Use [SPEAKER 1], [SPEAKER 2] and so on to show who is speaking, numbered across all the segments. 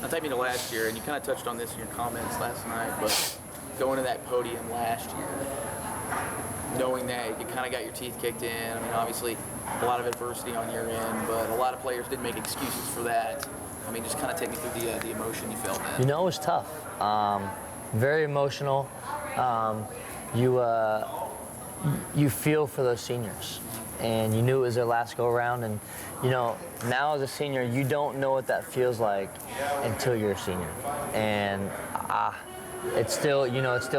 [SPEAKER 1] Now take me to last year, and you kind of touched on this in your comments last night, but going to that podium last year, knowing that you kind of got your teeth kicked in. I mean, obviously, a lot of adversity on your end, but a lot of players didn't make excuses for that. I mean, just kind of take me through the emotion you felt then.
[SPEAKER 2] You know, it was tough. Very emotional. You feel for those seniors, and you knew it was their last go around. And you know, now as a senior, you don't know what that feels like until you're a senior. And it still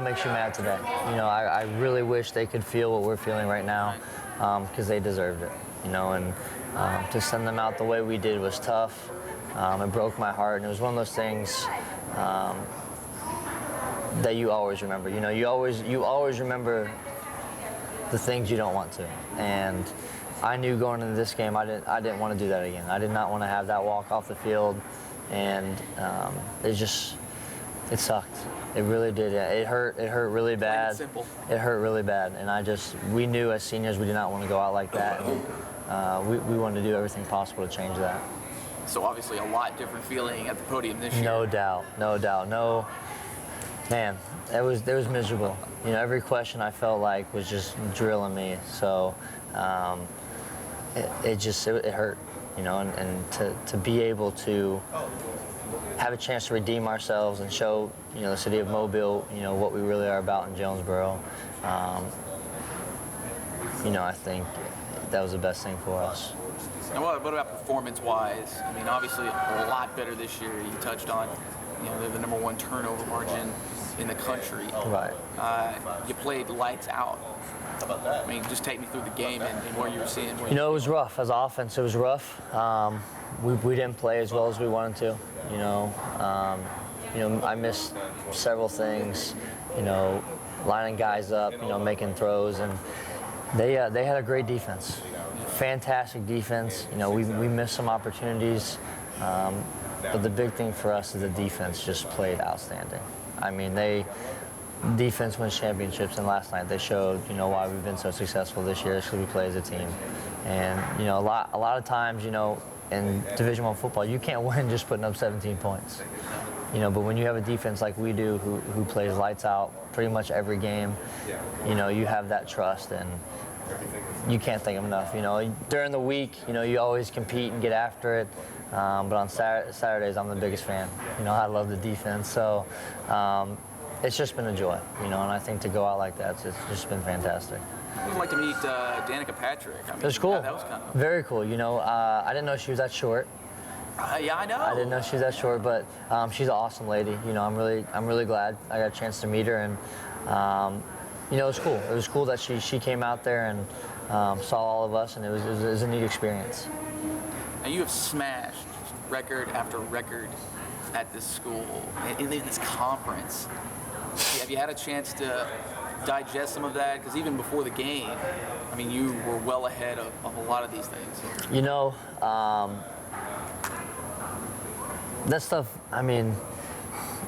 [SPEAKER 2] makes you mad today. You know, I really wish they could feel what we're feeling right now, because they deserved it. You know, and to send them out the way we did was tough. It broke my heart, and it was one of those things that you always remember. You know, you always remember the things you don't want to. And I knew going into this game, I didn't want to do that again. I did not want to have that walk off the field, and it sucked. It really did. It hurt really bad. It hurt really bad, and we knew as seniors we did not want to go out like that. And, we wanted to do everything possible to change that.
[SPEAKER 1] So obviously a lot different feeling at the podium this year.
[SPEAKER 2] No doubt. No, man, it was miserable. You know, every question I felt like was just drilling me. So it hurt. You know, and to be able to have a chance to redeem ourselves and show, you know, the city of Mobile, you know, what we really are about in Jonesboro. You know, I think that was the best thing for us.
[SPEAKER 1] And what about performance-wise? I mean, obviously a lot better this year. You touched on, you know, they're the #1 turnover margin in the country.
[SPEAKER 2] Right.
[SPEAKER 1] You played lights out. How about that? I mean, just take me through the game and what you were seeing.
[SPEAKER 2] You know, it was rough. As offense, it was rough. We didn't play as well as we wanted to. You know, I missed several things. You know, lining guys up. You know, making throws, and they had a great defense. Fantastic defense. You know, we missed some opportunities, but the big thing for us is the defense just played outstanding. I mean, defense wins championships, and last night they showed, you know, why we've been so successful this year, because we play as a team. And you know, a lot of times, you know, in Division I football, you can't win just putting up 17 points. You know, but when you have a defense like we do, who plays lights out pretty much every game, you know, you have that trust, and you can't thank them enough. You know, during the week, you know, you always compete and get after it. But on Saturdays, I'm the biggest fan. You know, I love the defense. So it's just been a joy, you know, and I think to go out like that, it's just been fantastic.
[SPEAKER 1] It was like to meet Danica Patrick. I mean,
[SPEAKER 2] it was cool.
[SPEAKER 1] Yeah, that was kind of
[SPEAKER 2] very cool. You know, I didn't know she was that short.
[SPEAKER 1] Yeah, I know.
[SPEAKER 2] I didn't know she was that short, but she's an awesome lady. You know, I'm really glad I got a chance to meet her, and you know, it was cool. It was cool that she came out there and saw all of us, and it was a neat experience.
[SPEAKER 1] And you have smashed record after record at this school, in this conference. Have you had a chance to digest some of that? Because even before the game, I mean, you were well ahead of a lot of these things.
[SPEAKER 2] You know, that stuff, I mean,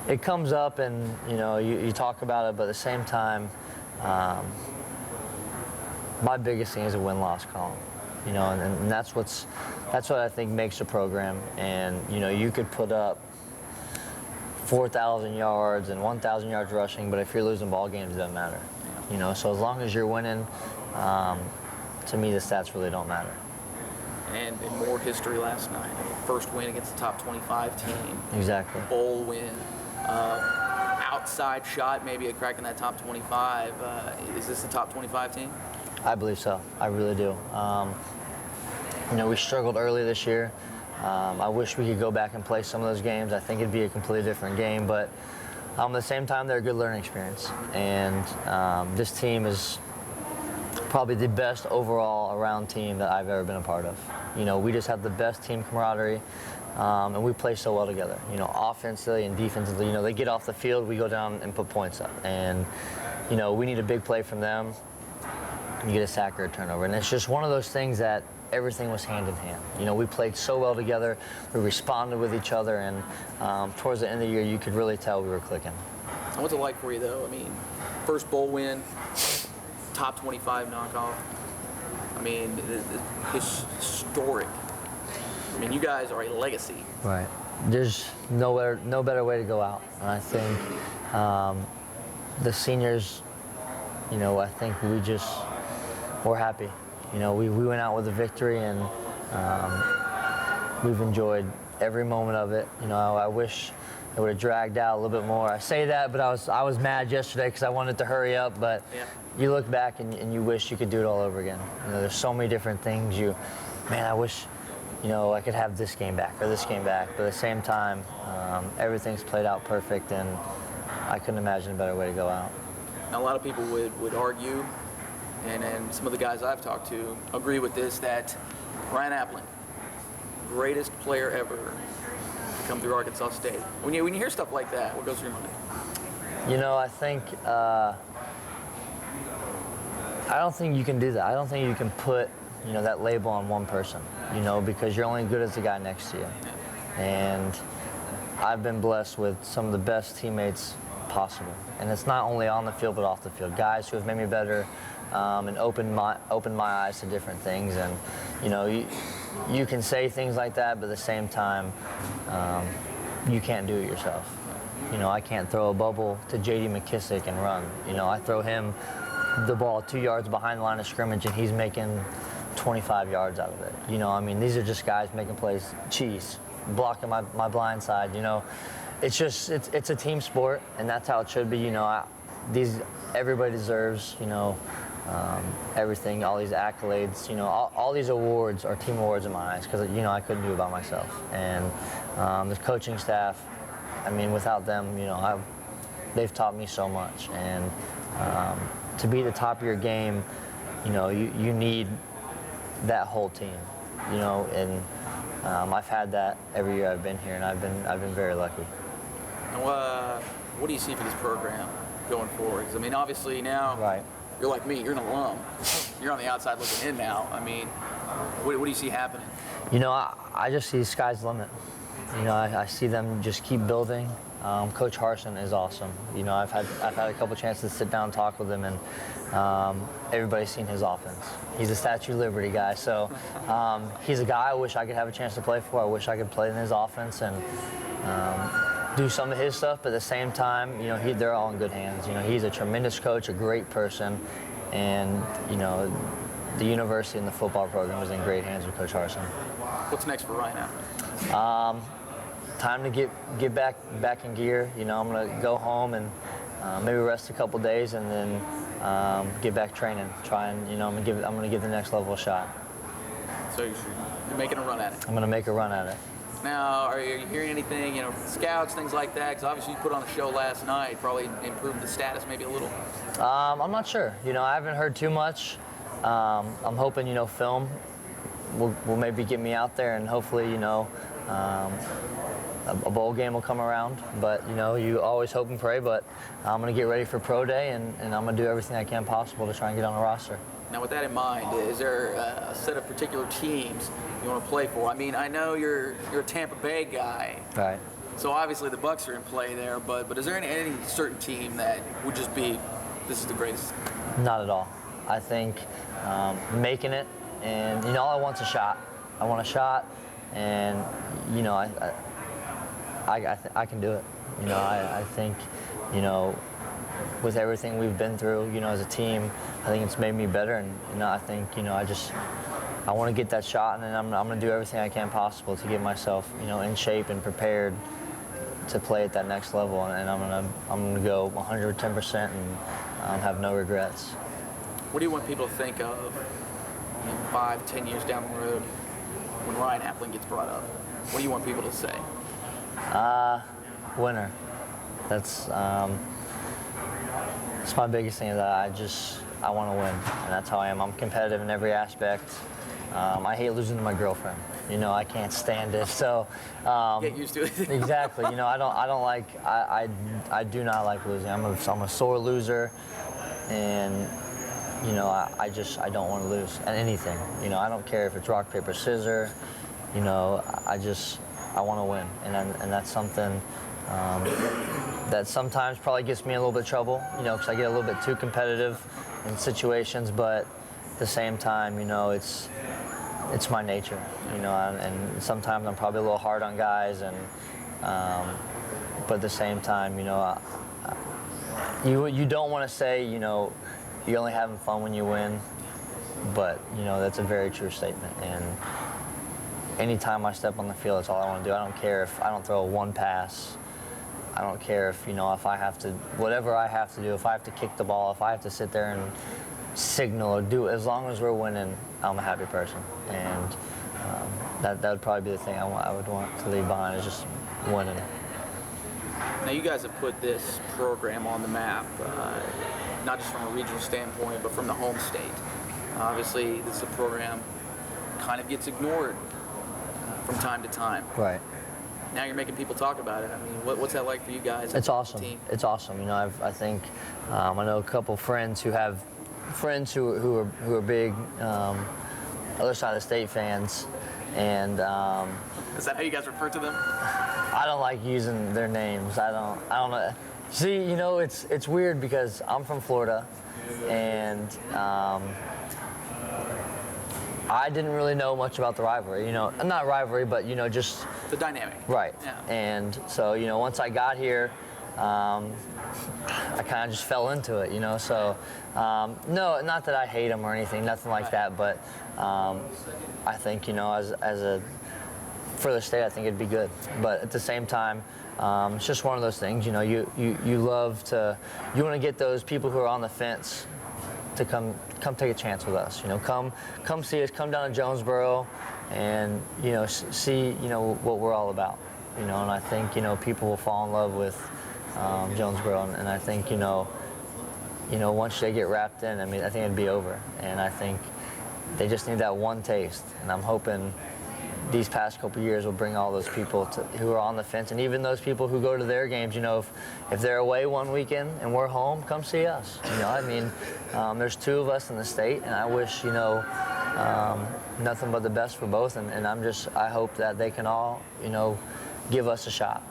[SPEAKER 2] it comes up, and you know, you talk about it, but at the same time, my biggest thing is a win-loss column, you know, and that's what I think makes a program. And you know, you could put up 4,000 yards and 1,000 yards rushing, but if you're losing ball games, it doesn't matter. You know, so as long as you're winning, to me, the stats really don't matter.
[SPEAKER 1] And in more history last night, first win against the top 25 team.
[SPEAKER 2] Exactly.
[SPEAKER 1] Bowl win. Outside shot, maybe at cracking that top 25. Is this the top 25 team?
[SPEAKER 2] I believe so. I really do. You know, we struggled early this year. I wish we could go back and play some of those games. I think it'd be a completely different game, but at the same time, they're a good learning experience. And this team is probably the best overall around team that I've ever been a part of. You know, we just have the best team camaraderie. And we play so well together, you know, offensively and defensively. You know, they get off the field, we go down and put points up. And, you know, we need a big play from them. You get a sack or a turnover. And it's just one of those things that everything was hand in hand. You know, we played so well together. We responded with each other. And towards the end of the year, you could really tell we were clicking.
[SPEAKER 1] And what's it like for you, though? I mean, first bowl win, top 25 knockoff. I mean, it's historic. I mean, you guys are a legacy.
[SPEAKER 2] Right. there's no better way to go out. And I think the seniors, I think we're happy. We went out with a victory, and we've enjoyed every moment of it. I wish it would have dragged out a little bit more. I say that, but I was mad yesterday because I wanted to hurry up. But you look back and you wish you could do it all over again. There's so many different things. I wish, I could have this game back or this game back. But at the same time, everything's played out perfect, and I couldn't imagine a better way to go out.
[SPEAKER 1] Now, a lot of people would argue, and some of the guys I've talked to agree with this, that Ryan Aplin, greatest player ever to come through Arkansas State. When you hear stuff like that, what goes through your mind?
[SPEAKER 2] I think I don't think you can do that. I don't think you can put that label on one person. Because you're only good as the guy next to you. And I've been blessed with some of the best teammates possible, and it's not only on the field but off the field. Guys who have made me better and opened my eyes to different things. And you can say things like that, but at the same time, you can't do it yourself. I can't throw a bubble to J.D. McKissick and run. I throw him the ball 2 yards behind the line of scrimmage, and he's making 25 yards out of it. These are just guys making plays, blocking my blind side. It's a team sport, and that's how it should be. Everybody deserves, everything, all these accolades, all these awards are team awards in my eyes, because, I couldn't do it by myself. And the coaching staff, without them, they've taught me so much. And to be at the top of your game, you need that whole team, and I've had that every year I've been here, and I've been very lucky.
[SPEAKER 1] And what do you see for this program going forward? 'Cause, obviously now you're like me, you're an alum. You're on the outside looking in now. What do you see happening?
[SPEAKER 2] I just see the sky's the limit. I see them just keep building. Coach Harsin is awesome. I've had a couple chances to sit down and talk with him, and everybody's seen his offense. He's a Statue of Liberty guy, so he's a guy I wish I could have a chance to play for. I wish I could play in his offense and do some of his stuff, but at the same time, they're all in good hands. He's a tremendous coach, a great person, and the university and the football program is in great hands with Coach Harsin.
[SPEAKER 1] What's next for Ryan Aplin?
[SPEAKER 2] Time to get back in gear. I'm gonna go home and maybe rest a couple days, and then get back training. Try and I'm gonna give the next level a shot.
[SPEAKER 1] So you're making a run at it.
[SPEAKER 2] I'm gonna make a run at it.
[SPEAKER 1] Now, are you hearing anything, scouts, things like that? Because obviously you put on a show last night, probably improved the status maybe a little.
[SPEAKER 2] I'm not sure. I haven't heard too much. I'm hoping film will maybe get me out there, and hopefully a bowl game will come around. But you always hope and pray. But I'm going to get ready for pro day, and I'm going to do everything I can possible to try and get on a roster.
[SPEAKER 1] Now, with that in mind, is there a set of particular teams you want to play for? I know you're a Tampa Bay guy,
[SPEAKER 2] right?
[SPEAKER 1] So obviously the Bucs are in play there. But is there any certain team that would just be, this is the greatest?
[SPEAKER 2] Not at all. I think making it, and all I want's a shot. I want a shot, and I can do it. I think, with everything we've been through, as a team, I think it's made me better. And, I think, I want to get that shot, and then I'm going to do everything I can possible to get myself, in shape and prepared to play at that next level. And I'm going to go 110% and have no regrets.
[SPEAKER 1] What do you want people to think of 5-10 years down the road when Ryan Aplin gets brought up? What do you want people to say?
[SPEAKER 2] Winner. That's my biggest thing. That I want to win, and that's how I am. I'm competitive in every aspect. I hate losing to my girlfriend. I can't stand it. So
[SPEAKER 1] get used to it.
[SPEAKER 2] Exactly. I don't like. I do not like losing. I'm a sore loser, and I don't want to lose at anything. I don't care if it's rock, paper, scissors. I want to win, and that's something that sometimes probably gets me in a little bit of trouble, because I get a little bit too competitive in situations. But at the same time, it's my nature, you know, and sometimes I'm probably a little hard on guys, and but at the same time, you know, you don't want to say, you know, you're only having fun when you win, but you know that's a very true statement. And anytime I step on the field, that's all I want to do. I don't care if I don't throw one pass. I don't care if, you know, if I have to, whatever I have to do, if I have to kick the ball, if I have to sit there and signal or do, as long as we're winning, I'm a happy person. And that would probably be the thing I would want to leave behind, is just winning.
[SPEAKER 1] Now you guys have put this program on the map, not just from a regional standpoint, but from the home state. Obviously, this is a program kind of gets ignored from time to time.
[SPEAKER 2] Right.
[SPEAKER 1] Now you're making people talk about it. I mean, what's that like for you guys?
[SPEAKER 2] It's awesome.
[SPEAKER 1] Team?
[SPEAKER 2] It's awesome. You know, I think I know a couple friends who have friends who are big other side of the state fans, and
[SPEAKER 1] is that how you guys refer to them?
[SPEAKER 2] I don't like using their names. I don't know. See, you know, it's weird because I'm from Florida, and I didn't really know much about the rivalry. You know, not rivalry, but you know, just
[SPEAKER 1] the dynamic.
[SPEAKER 2] Right.
[SPEAKER 1] Yeah.
[SPEAKER 2] And so, you know, once I got here, I kind of just fell into it. You know, so no, not that I hate them or anything, nothing like that. But I think, you know, as a for the state, I think it'd be good. But at the same time, it's just one of those things. You know, you love to, you want to get those people who are on the fence to come take a chance with us. You know, come see us, come down to Jonesboro, and you know, see, you know, what we're all about. You know, and I think, you know, people will fall in love with Jonesboro, and I think, you know, once they get wrapped in, I mean, I think it'd be over. And I think they just need that one taste, and I'm hoping these past couple years will bring all those people who are on the fence, and even those people who go to their games. You know, if they're away one weekend and we're home, come see us. You know, I mean, there's two of us in the state, and I wish, you know, nothing but the best for both. And I hope that they can all, you know, give us a shot.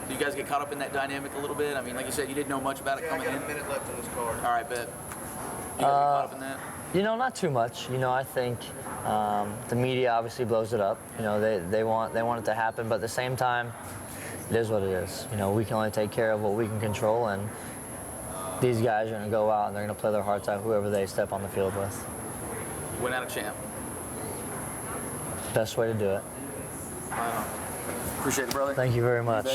[SPEAKER 1] Do you guys get caught up in that dynamic a little bit? I mean, like you said, you didn't know much about it coming in.
[SPEAKER 3] I got a minute left on this card.
[SPEAKER 1] All right, bet. You guys get caught up in that?
[SPEAKER 2] You know, not too much. You know, I think the media obviously blows it up. You know, they want it to happen, but at the same time, it is what it is. You know, we can only take care of what we can control, and these guys are going to go out and they're going to play their hearts out, whoever they step on the field with.
[SPEAKER 1] You went out a champ.
[SPEAKER 2] Best way to do it.
[SPEAKER 1] Appreciate it, brother.
[SPEAKER 2] Thank you very much.